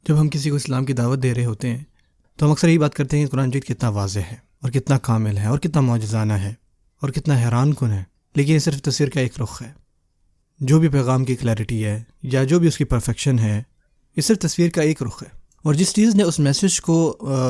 جب ہم کسی کو اسلام کی دعوت دے رہے ہوتے ہیں تو ہم اکثر یہی بات کرتے ہیں کہ قرآن مجید کتنا واضح ہے اور کتنا کامل ہے اور کتنا معجزانہ ہے اور کتنا حیران کن ہے، لیکن یہ صرف تصویر کا ایک رخ ہے۔ جو بھی پیغام کی کلیئرٹی ہے یا جو بھی اس کی پرفیکشن ہے، یہ صرف تصویر کا ایک رخ ہے۔ اور جس چیز نے اس میسج کو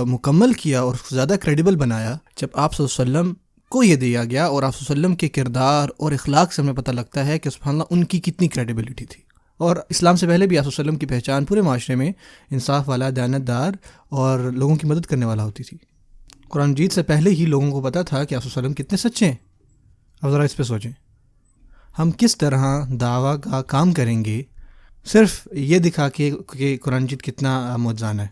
مکمل کیا اور زیادہ کریڈیبل بنایا، جب آپ صلی اللہ علیہ وسلم کو یہ دیا گیا اور آپ صلی اللہ علیہ وسلم کے کردار اور اخلاق سے ہمیں پتہ لگتا ہے کہ سبحان اللہ ان کی کتنی کریڈیبلٹی تھی۔ اور اسلام سے پہلے بھی آپ صلی اللہ علیہ وسلم کی پہچان پورے معاشرے میں انصاف والا، دیانتدار اور لوگوں کی مدد کرنے والا ہوتی تھی۔ قرآن مجید سے پہلے ہی لوگوں کو پتہ تھا کہ آپ صلی اللہ علیہ وسلم کتنے سچے ہیں۔ اب ذرا اس پہ سوچیں، ہم کس طرح دعویٰ کا کام کریں گے صرف یہ دکھا کے کہ قرآن مجید کتنا معجزانہ ہے،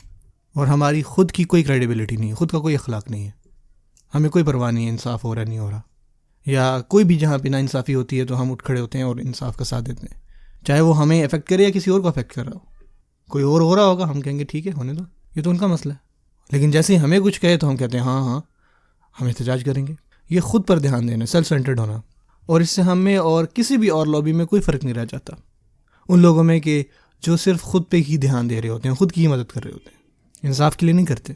اور ہماری خود کی کوئی کریڈیبلٹی نہیں ہے، خود کا کوئی اخلاق نہیں ہے، ہمیں کوئی پرواہ نہیں ہے انصاف ہو رہا نہیں ہو رہا، یا کوئی بھی جہاں پہ نا انصافی ہوتی ہے تو ہم اٹھ کھڑے ہوتے ہیں اور انصاف کا ساتھ دیتے ہیں، چاہے وہ ہمیں افیکٹ کرے یا کسی اور کو افیکٹ کر رہا ہو۔ کوئی اور ہو رہا ہوگا، ہم کہیں گے ٹھیک ہے ہونے دو، یہ تو ان کا مسئلہ ہے، لیکن جیسے ہی ہمیں کچھ کہے تو ہم کہتے ہیں ہاں ہم احتجاج کریں گے۔ یہ خود پر دھیان دینا، سیلف سینٹرڈ ہونا، اور اس سے ہمیں اور کسی بھی اور لابی میں کوئی فرق نہیں رہ جاتا ان لوگوں میں کہ جو صرف خود پہ ہی دھیان دے رہے ہوتے ہیں، خود کی ہی مدد کر رہے ہوتے ہیں، انصاف کے لیے نہیں کرتے۔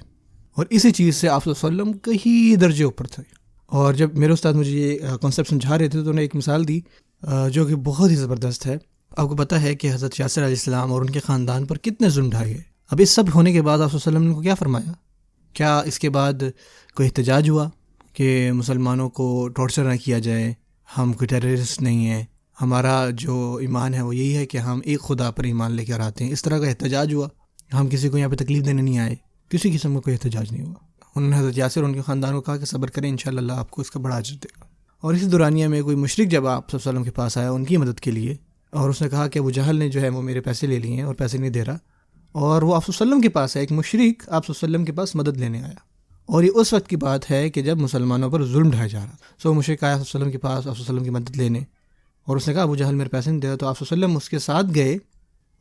اور اسی چیز سے آپ صلی اللہ علیہ وسلم کئی درجے اوپر تھے۔ اور جب میرے استاد مجھے یہ کانسیپٹ سمجھا رہے تھے تو انہوں نے ایک مثال دی جو کہ بہت ہی زبردست ہے۔ آپ کو پتہ ہے کہ حضرت یاسر علیہ السلام اور ان کے خاندان پر کتنے ظلم ڈھائے گئے۔ اب اس سب ہونے کے بعد آپ صلی اللہ علیہ وسلم نے کو کیا فرمایا؟ کیا اس کے بعد کوئی احتجاج ہوا کہ مسلمانوں کو ٹارچر نہ کیا جائے، ہم کوئی ٹیررسٹ نہیں ہیں، ہمارا جو ایمان ہے وہ یہی ہے کہ ہم ایک خدا پر ایمان لے کر آتے ہیں، اس طرح کا احتجاج ہوا؟ ہم کسی کو یہاں پہ تکلیف دینے نہیں آئے، کسی قسم کا کوئی احتجاج نہیں ہوا۔ انہوں نے حضرت یاسر اور ان کے خاندان کو کہا کہ صبر کریں، انشاءاللہ اللہ آپ کو اس کا بڑا اجر دے گا۔ اور اسی دورانیہ میں کوئی مشرک جب آپ صلی اللہ علیہ وسلم کے پاس آیا ان کی مدد کے لیے، اور اس نے کہا کہ ابو جہل نے جو ہے وہ میرے پیسے لے لیے ہیں اور پیسے نہیں دے رہا، اور وہ آپ صلی اللہ علیہ وسلم کے پاس ہے، ایک مشرک آپ صلی اللہ علیہ وسلم کے پاس مدد لینے آیا، اور یہ اس وقت کی بات ہے کہ جب مسلمانوں پر ظلم ڈھایا جا رہا تھا۔ مشرک آیا آپ صلی اللہ علیہ وسلم کے پاس، آپ صلی اللہ علیہ وسلم کی مدد لینے، اور اس نے کہا ابو جہل میرے پیسے نہیں دے رہا، تو آپ صلی اللہ علیہ وسلم اس کے ساتھ گئے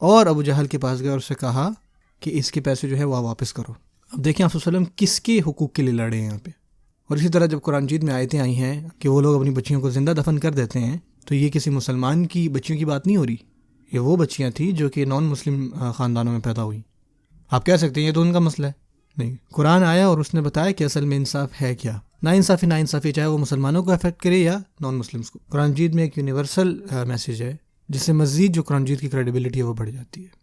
اور ابو جہل کے پاس گئے اور اس سے کہا کہ اس کے پیسے جو ہے وہ واپس کرو۔ اب دیکھیں آپ صلی اللہ علیہ وسلم کس کے حقوق کے لیے لڑے ہیں یہاں پہ۔ اور اسی طرح جب قرآن مجید میں آیتیں آئی ہیں کہ وہ لوگ اپنی بچیوں کو زندہ دفن کر دیتے ہیں، تو یہ کسی مسلمان کی بچیوں کی بات نہیں ہو رہی، یہ وہ بچیاں تھیں جو کہ نان مسلم خاندانوں میں پیدا ہوئی۔ آپ کہہ سکتے ہیں یہ تو ان کا مسئلہ ہے، نہیں، قرآن آیا اور اس نے بتایا کہ اصل میں انصاف ہے کیا۔ نا انصافی چاہے وہ مسلمانوں کو افیکٹ کرے یا نان مسلمس کو، قرآن مجید میں ایک یونیورسل میسیج ہے جس سے مزید جو قرآن مجید کی کریڈیبلٹی ہے وہ بڑھ جاتی ہے۔